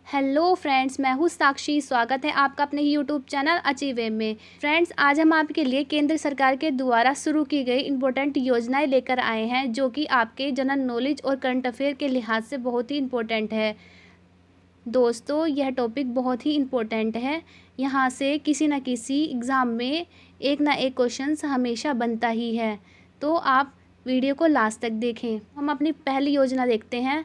Hello friends, मैं हूँ साक्षी। स्वागत है आपका अपने यूट्यूब चैनल अचीव वेब में। फ्रेंड्स, आज हम आपके लिए केंद्र सरकार के द्वारा शुरू की गई इम्पोर्टेंट योजनाएं लेकर आए हैं जो कि आपके जनरल नॉलेज और करंट अफेयर के लिहाज से बहुत ही इम्पोर्टेंट है। दोस्तों, यह टॉपिक बहुत ही इम्पोर्टेंट है। यहाँ से किसी न किसी एग्ज़ाम में एक ना एक क्वेश्चन हमेशा बनता ही है, तो आप वीडियो को लास्ट तक देखें। हम अपनी पहली योजना देखते हैं।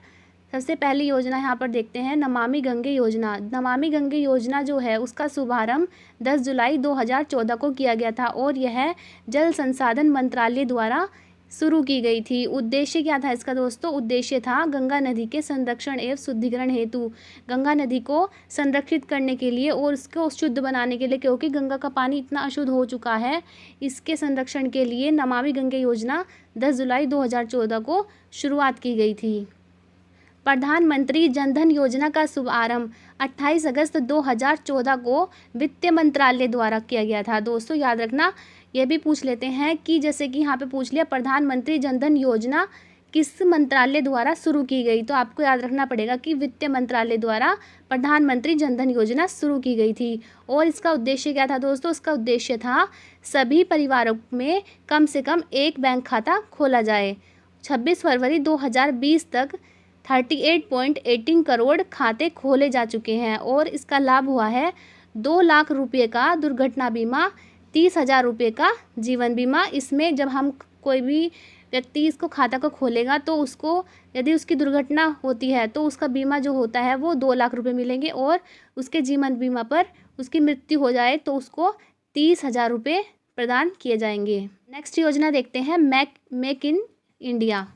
सबसे पहली योजना यहाँ पर देखते हैं नमामि गंगे योजना। नमामि गंगे योजना जो है उसका शुभारंभ 10 जुलाई 2014 को किया गया था और यह जल संसाधन मंत्रालय द्वारा शुरू की गई थी। उद्देश्य क्या था इसका दोस्तों? उद्देश्य था गंगा नदी के संरक्षण एवं शुद्धिकरण हेतु, गंगा नदी को संरक्षित करने के लिए और उसको शुद्ध बनाने के लिए, क्योंकि गंगा का पानी इतना अशुद्ध हो चुका है। इसके संरक्षण के लिए नमामि गंगे योजना 10 जुलाई 2014 को शुरुआत की गई थी। प्रधानमंत्री जनधन योजना का शुभारंभ 28 अगस्त 2014 को वित्त मंत्रालय द्वारा किया गया था। दोस्तों याद रखना, यह भी पूछ लेते हैं कि जैसे कि यहाँ पे पूछ लिया प्रधानमंत्री जनधन योजना किस मंत्रालय द्वारा शुरू की गई, तो आपको याद रखना पड़ेगा कि वित्त मंत्रालय द्वारा प्रधानमंत्री जनधन योजना शुरू की गई थी। और इसका उद्देश्य क्या था दोस्तों? इसका उद्देश्य था सभी परिवारों में कम से कम एक बैंक खाता खोला जाए। 26 फरवरी 2020 तक 38.18 करोड़ खाते खोले जा चुके हैं और इसका लाभ हुआ है 2 लाख रुपये का दुर्घटना बीमा, 30,000 रुपये का जीवन बीमा। इसमें जब हम कोई भी व्यक्ति इसको खाता को खोलेगा तो उसको यदि उसकी दुर्घटना होती है तो उसका बीमा जो होता है वो 2 लाख रुपये मिलेंगे और उसके जीवन बीमा पर उसकी मृत्यु हो जाए तो उसको 30,000 रुपये प्रदान किए जाएंगे। नेक्स्ट योजना देखते हैं मेक इन इंडिया।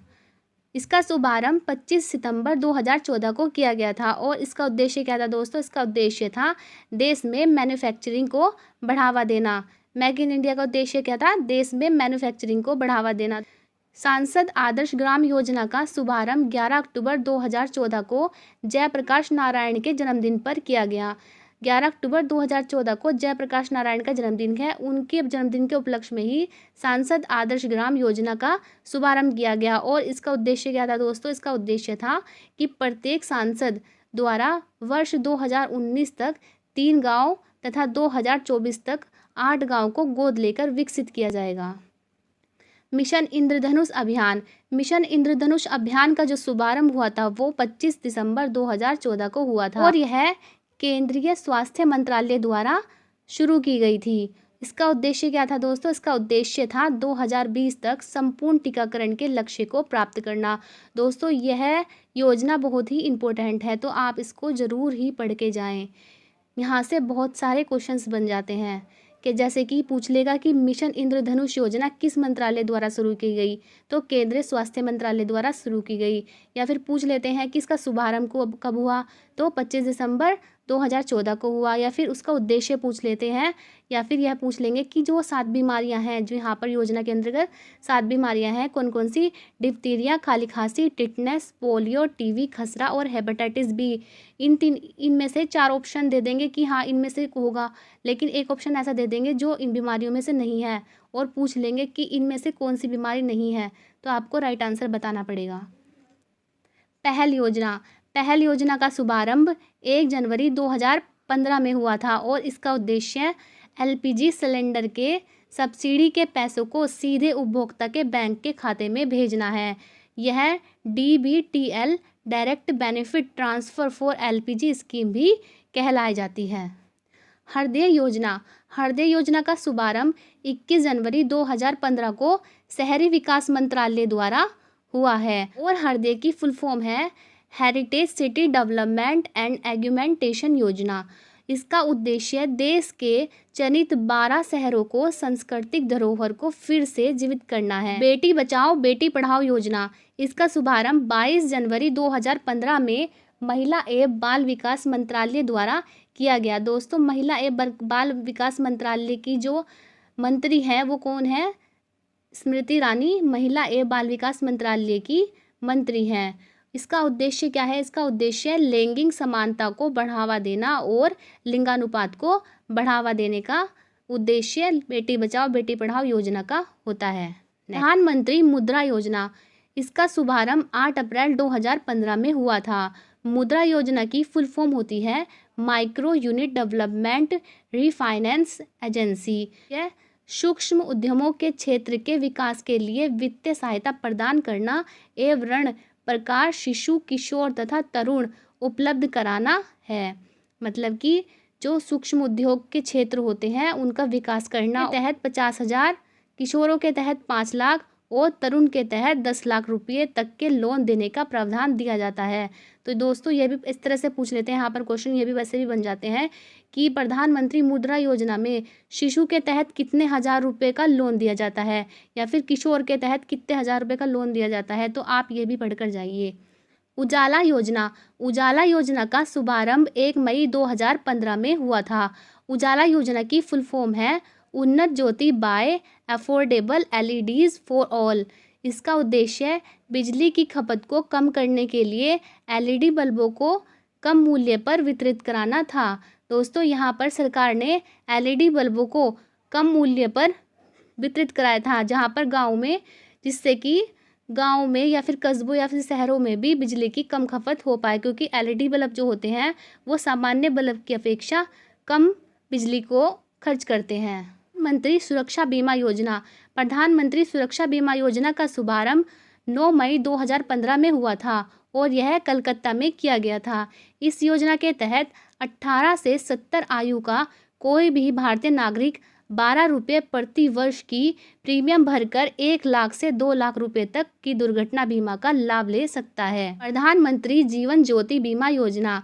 इसका शुभारंभ 25 सितंबर 2014 को किया गया था और इसका उद्देश्य क्या था दोस्तों? इसका उद्देश्य था देश में मैन्युफैक्चरिंग को बढ़ावा देना। मेक इन इंडिया का उद्देश्य क्या था? देश में मैन्युफैक्चरिंग को बढ़ावा देना। सांसद आदर्श ग्राम योजना का शुभारंभ 11 अक्टूबर 2014 को जयप्रकाश नारायण के जन्मदिन पर किया गया। 11 अक्टूबर 2014 को जयप्रकाश नारायण का जन्मदिन है। उनके जन्मदिन के उपलक्ष्य में ही सांसद आदर्श ग्राम योजना का शुभारंभ किया गया। और इसका उद्देश्य क्या था दोस्तों? इसका उद्देश्य था कि प्रत्येक सांसद द्वारा वर्ष 2019 तक 3 गांव तथा 2024 तक 8 गांव को गोद लेकर विकसित किया जाएगा। मिशन इंद्रधनुष अभियान। मिशन इंद्रधनुष अभियान का जो शुभारंभ हुआ था वो 25 दिसंबर 2014 को हुआ था और यह केंद्रीय स्वास्थ्य मंत्रालय द्वारा शुरू की गई थी। इसका उद्देश्य क्या था दोस्तों? इसका उद्देश्य था 2020 तक संपूर्ण टीकाकरण के लक्ष्य को प्राप्त करना। दोस्तों यह योजना बहुत ही इम्पोर्टेंट है, तो आप इसको ज़रूर ही पढ़ के जाएं। यहाँ से बहुत सारे क्वेश्चंस बन जाते हैं कि जैसे कि पूछ लेगा कि मिशन इंद्रधनुष योजना किस मंत्रालय द्वारा शुरू की गई, तो केंद्रीय स्वास्थ्य मंत्रालय द्वारा शुरू की गई। या फिर पूछ लेते हैं कि इसका शुभारंभ कब हुआ, तो 25 दिसंबर 2014 को हुआ। या फिर उसका उद्देश्य पूछ लेते हैं, या फिर यह पूछ लेंगे कि जो 7 बीमारियां हैं जो यहाँ पर योजना के अंतर्गत 7 बीमारियां हैं कौन कौन सी? डिप्थीरिया, काली खांसी, टिटनेस, पोलियो, टीबी, खसरा और हेपेटाइटिस बी। इनमें से 4 ऑप्शन दे देंगे कि हाँ इनमें से होगा, लेकिन एक ऑप्शन ऐसा दे देंगे जो इन बीमारियों में से नहीं है और पूछ लेंगे कि इनमें से कौन सी बीमारी नहीं है, तो आपको राइट आंसर बताना पड़ेगा। पहल योजना का शुभारंभ 1 जनवरी 2015 में हुआ था और इसका उद्देश्य एलपीजी सिलेंडर के सब्सिडी के पैसों को सीधे उपभोक्ता के बैंक के खाते में भेजना है। यह DBTL direct benefit transfer for LPG scheme भी कहलाई जाती है। हृदय योजना का शुभारंभ 21 जनवरी 2015 को शहरी विकास मंत्रालय द्वारा हुआ है और हृदय की फुल फॉर्म है हेरिटेज सिटी डेवलपमेंट एंड एग्यूमेंटेशन योजना। इसका उद्देश्य देश के चयनित 12 शहरों को सांस्कृतिक धरोहर को फिर से जीवित करना है। बेटी बचाओ बेटी पढ़ाओ योजना। इसका शुभारंभ 22 जनवरी 2015 में महिला एवं बाल विकास मंत्रालय द्वारा किया गया। दोस्तों महिला एवं बाल विकास मंत्रालय की जो मंत्री हैं वो कौन है? स्मृति ईरानी महिला एवं बाल विकास मंत्रालय की मंत्री हैं। इसका उद्देश्य क्या है? इसका उद्देश्य लैंगिक समानता को बढ़ावा देना और लिंगानुपात को बढ़ावा देने का उद्देश्य बेटी बचाओ बेटी पढ़ाओ योजना का होता है। प्रधानमंत्री मुद्रा योजना। इसका शुभारंभ 8 अप्रैल 2015 में हुआ था। मुद्रा योजना की फुल फॉर्म होती है micro unit development refinance agency. यह सूक्ष्म उद्यमों के क्षेत्र के विकास के लिए वित्तीय सहायता प्रदान करना एवं ऋण प्रकार शिशु, किशोर तथा तरुण उपलब्ध कराना है। मतलब कि जो सूक्ष्म उद्योग के क्षेत्र होते हैं उनका विकास करना। के तहत 50,000, किशोरों के तहत 5 लाख और तरुण के तहत 10 लाख रुपये तक के लोन देने का प्रावधान दिया जाता है। तो दोस्तों ये भी इस तरह से पूछ लेते हैं यहाँ पर क्वेश्चन, ये भी वैसे भी बन जाते हैं कि प्रधानमंत्री मुद्रा योजना में शिशु के तहत कितने हज़ार रुपये का लोन दिया जाता है या फिर किशोर के तहत कितने हज़ार रुपये का लोन दिया जाता है, तो आप ये भी पढ़कर जाइए। उजाला योजना। उजाला योजना का शुभारंभ 1 मई 2015 में हुआ था। उजाला योजना की फुल फॉर्म है Unnat Jyoti by affordable LEDs for all. इसका उद्देश्य बिजली की खपत को कम करने के लिए एलईडी बल्बों को कम मूल्य पर वितरित कराना था। दोस्तों यहाँ पर सरकार ने एलईडी बल्बों को कम मूल्य पर वितरित कराया था जहाँ पर गाँव में, जिससे कि गाँव में या फिर कस्बों या फिर शहरों में भी बिजली की कम खपत हो पाए, क्योंकि एलईडी बल्ब जो होते हैं वो सामान्य बल्ब की अपेक्षा कम बिजली को खर्च करते हैं। मंत्री सुरक्षा बीमा योजना। प्रधानमंत्री सुरक्षा बीमा योजना का शुभारंभ 9 मई 2015 में हुआ था और यह कलकत्ता में किया गया था। इस योजना के तहत 18 से 70 आयु का कोई भी भारतीय नागरिक 12 रुपये प्रति वर्ष की प्रीमियम भरकर 1 लाख से 2 लाख रुपए तक की दुर्घटना बीमा का लाभ ले सकता है। प्रधानमंत्री जीवन ज्योति बीमा योजना।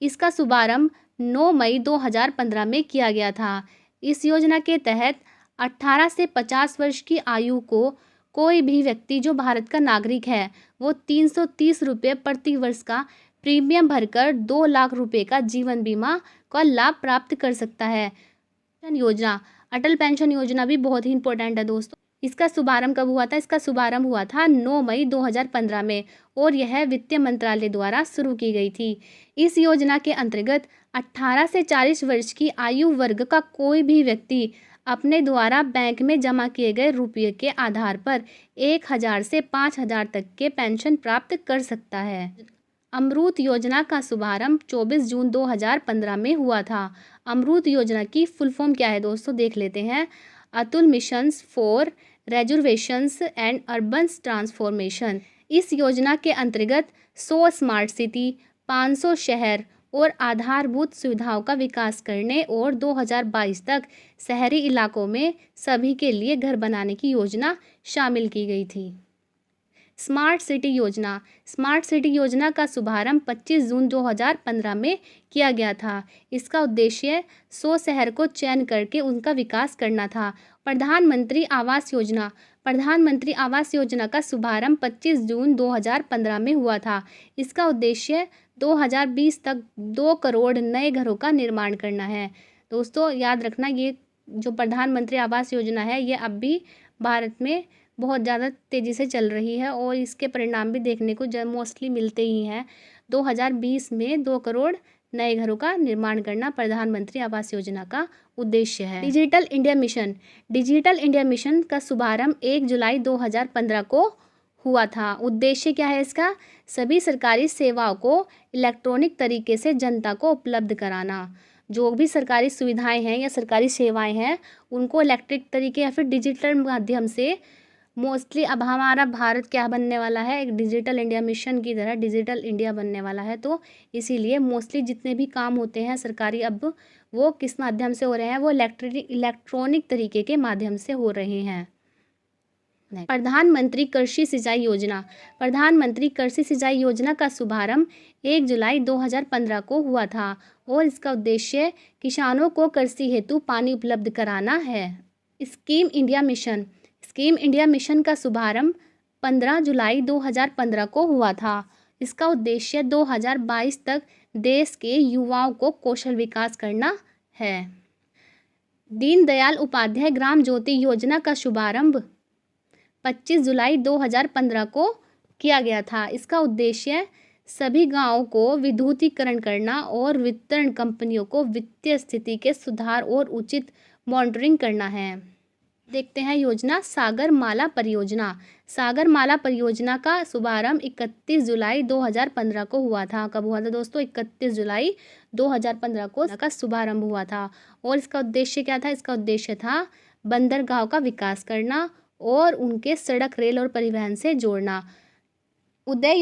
इसका शुभारंभ 9 मई 2015 में किया गया था। इस योजना के तहत 18 से 50 वर्ष की आयु को कोई भी व्यक्ति जो भारत का नागरिक है वो 330 रुपये प्रति वर्ष का प्रीमियम भरकर 2 लाख रुपए का जीवन बीमा का लाभ प्राप्त कर सकता है। पेंशन योजना। अटल पेंशन योजना भी बहुत ही इंपॉर्टेंट है दोस्तों। इसका शुभारंभ कब हुआ था? इसका शुभारंभ हुआ था 9 मई 2015 में और यह वित्त मंत्रालय द्वारा शुरू की गई थी। इस योजना के अंतर्गत 18 से 40 वर्ष की आयु वर्ग का कोई भी व्यक्ति अपने द्वारा बैंक में जमा किए गए रुपये के आधार पर 1,000 से 5,000 तक के पेंशन प्राप्त कर सकता है। अमृत योजना का शुभारंभ 24 जून 2015 में हुआ था। अमृत योजना की फुल फॉर्म क्या है दोस्तों, देख लेते हैं। Atal missions for rejuvenation and urban transformation. इस योजना के अंतर्गत 100 स्मार्ट सिटी, 500 शहर और आधारभूत सुविधाओं का विकास करने और 2022 तक शहरी इलाकों में सभी के लिए घर बनाने की योजना शामिल की गई थी। स्मार्ट सिटी योजना। स्मार्ट सिटी योजना का शुभारंभ 25 जून 2015 में किया गया था। इसका उद्देश्य 100 शहर को चयन करके उनका विकास करना था। प्रधानमंत्री आवास योजना। प्रधानमंत्री आवास योजना का शुभारंभ 25 जून 2015 में हुआ था। इसका उद्देश्य 2020 तक 2 करोड़ नए घरों का निर्माण करना है। दोस्तों याद रखना, ये जो प्रधानमंत्री आवास योजना है ये अब भी भारत में बहुत ज़्यादा तेज़ी से चल रही है और इसके परिणाम भी देखने को मोस्टली मिलते ही हैं। 2020 में 2 करोड़ नए घरों का निर्माण करना प्रधानमंत्री आवास योजना का उद्देश्य है। Digital India mission. Digital India mission का शुभारंभ 1 जुलाई 2015 को हुआ था। उद्देश्य क्या है इसका? सभी सरकारी सेवाओं को इलेक्ट्रॉनिक तरीके से जनता को उपलब्ध कराना। जो भी सरकारी सुविधाएं हैं या सरकारी सेवाएं हैं उनको इलेक्ट्रिक तरीके या फिर डिजिटल माध्यम से मोस्टली अब हमारा भारत क्या बनने वाला है, एक डिजिटल इंडिया मिशन की तरह डिजिटल इंडिया बनने वाला है। तो इसीलिए मोस्टली जितने भी काम होते हैं सरकारी अब वो किस माध्यम से हो रहे हैं, वो इलेक्ट्रॉनिक तरीके के माध्यम से हो रहे हैं। प्रधानमंत्री कृषि सिंचाई योजना। प्रधानमंत्री कृषि सिंचाई योजना का शुभारंभ 1 जुलाई 2015 को हुआ था और इसका उद्देश्य किसानों को कृषि हेतु पानी उपलब्ध कराना है। Scheme India mission. Scheme India mission का शुभारंभ 15 जुलाई 2015 को हुआ था। इसका उद्देश्य 2022 तक देश के युवाओं को कौशल विकास करना है। दीनदयाल उपाध्याय ग्राम ज्योति योजना का शुभारंभ 25 जुलाई 2015 को किया गया था। इसका उद्देश्य सभी गांवों को विद्युतीकरण करना और वितरण कंपनियों को वित्तीय स्थिति के सुधार और उचित मॉनिटरिंग करना है। देखते हैं योजना सागर माला परियोजना। सागरमाला परियोजना का शुभारंभ 31 जुलाई 2015 को हुआ था। कब हुआ था दोस्तों? 31 जुलाई 2015 को का शुभारंभ हुआ था। और इसका उद्देश्य क्या था? इसका उद्देश्य था बंदरगाहों का विकास करना और उनके सड़क, रेल और परिवहन से जोड़ना। उदय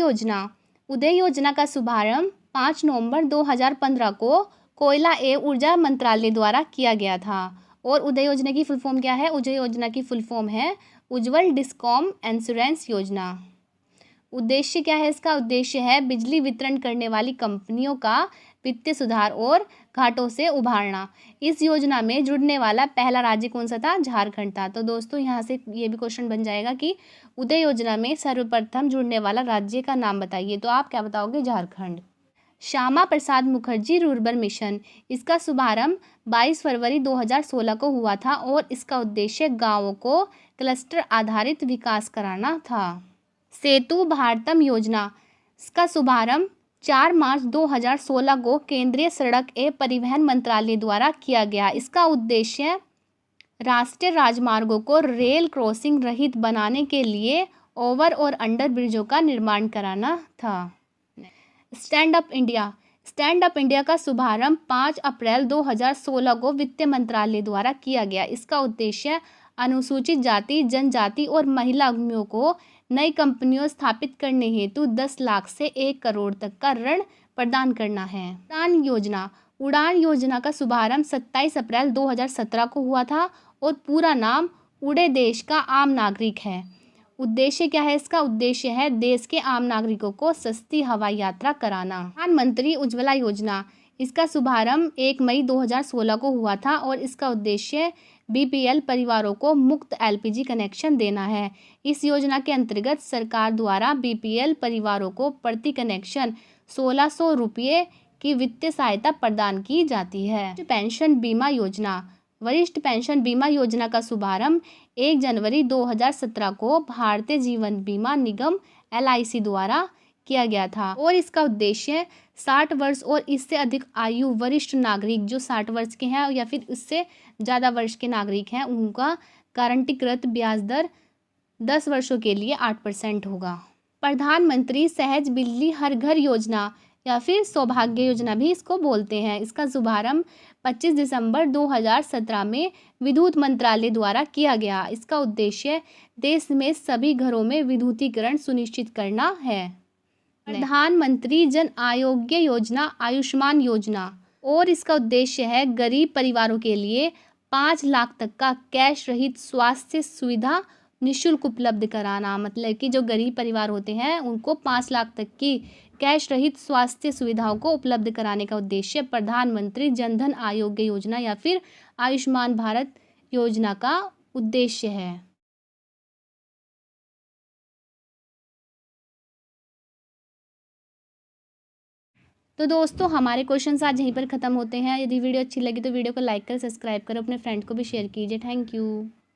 योजना का शुभारंभ 5 नवंबर 2015 को कोयला एवं ऊर्जा मंत्रालय द्वारा किया गया था। और उदय योजना की फुल फॉर्म क्या है? उदय योजना की फुल फॉर्म है उज्ज्वल डिस्कॉम इंश्योरेंस योजना। उद्देश्य क्या है इसका? उद्देश्य है बिजली वितरण करने वाली कंपनियों का वित्तीय सुधार और घाटों से उभारना। इस योजना में जुड़ने वाला पहला राज्य कौन सा था? झारखंड था। तो दोस्तों यहाँ से ये भी क्वेश्चन बन जाएगा कि उदय योजना में सर्वप्रथम जुड़ने वाला राज्य का नाम बताइए। तो आप क्या बताओगे? झारखंड। श्यामा प्रसाद मुखर्जी रूरबन मिशन, इसका शुभारंभ 22 फरवरी 2016 को हुआ था और इसका उद्देश्य गांवों को क्लस्टर आधारित विकास कराना था। सेतु भारतम योजना, इसका शुभारंभ 4 मार्च 2016 को केंद्रीय सड़क एवं परिवहन मंत्रालय द्वारा किया गया। इसका उद्देश्य राष्ट्रीय राजमार्गों को रेल क्रॉसिंग रहित बनाने के लिए ओवर और अंडर ब्रिजों का निर्माण कराना था। स्टैंड अप इंडिया का शुभारंभ 5 अप्रैल 2016 को वित्त मंत्रालय द्वारा किया गया। इसका उद्देश्य अनुसूचित जाति, जनजाति और महिला उद्यमियों को नई कंपनियों स्थापित करने हेतु 10 लाख से 1 करोड़ तक का ऋण प्रदान करना है। उड़ान योजना का शुभारंभ 27 अप्रैल 2017 को हुआ था और पूरा नाम उड़े देश का आम नागरिक है। उद्देश्य क्या है इसका? उद्देश्य है देश के आम नागरिकों को सस्ती हवाई यात्रा कराना। प्रधानमंत्री उज्ज्वला योजना, इसका शुभारंभ 1 मई 2016 को हुआ था और इसका उद्देश्य बीपीएल परिवारों को मुफ्त एलपीजी कनेक्शन देना है। इस योजना के अंतर्गत सरकार द्वारा बीपीएल परिवारों को प्रति कनेक्शन 1600 रुपये की वित्तीय सहायता प्रदान की जाती है। वरिष्ठ पेंशन बीमा योजना का शुभारंभ 1 जनवरी 2017 को भारतीय जीवन बीमा निगम LIC द्वारा किया गया था और इसका उद्देश्य 60 वर्ष और इससे अधिक आयु वरिष्ठ नागरिक जो 60 वर्ष के हैं या फिर उससे ज़्यादा वर्ष के नागरिक हैं उनका गारंटीकृत ब्याज दर 10 वर्षों के लिए 8% होगा। प्रधानमंत्री सहज बिजली हर घर योजना या फिर सौभाग्य योजना भी इसको बोलते हैं। इसका शुभारंभ 25 दिसंबर 2017 में विद्युत मंत्रालय द्वारा किया गया। इसका उद्देश्य देश में सभी घरों में विद्युतीकरण सुनिश्चित करना है। प्रधानमंत्री जन आरोग्य योजना आयुष्मान योजना, और इसका उद्देश्य है गरीब परिवारों के लिए 5 लाख तक का कैश रहित स्वास्थ्य सुविधा निःशुल्क उपलब्ध कराना। मतलब कि जो गरीब परिवार होते हैं उनको 5 लाख तक की कैश रहित स्वास्थ्य सुविधाओं को उपलब्ध कराने का उद्देश्य प्रधानमंत्री जन धन आरोग्य योजना या फिर आयुष्मान भारत योजना का उद्देश्य है। तो दोस्तों हमारे क्वेश्चंस आज यहीं पर ख़त्म होते हैं। यदि वीडियो अच्छी लगी तो वीडियो को लाइक कर सब्सक्राइब करो, अपने फ्रेंड को भी शेयर कीजिए। Thank you.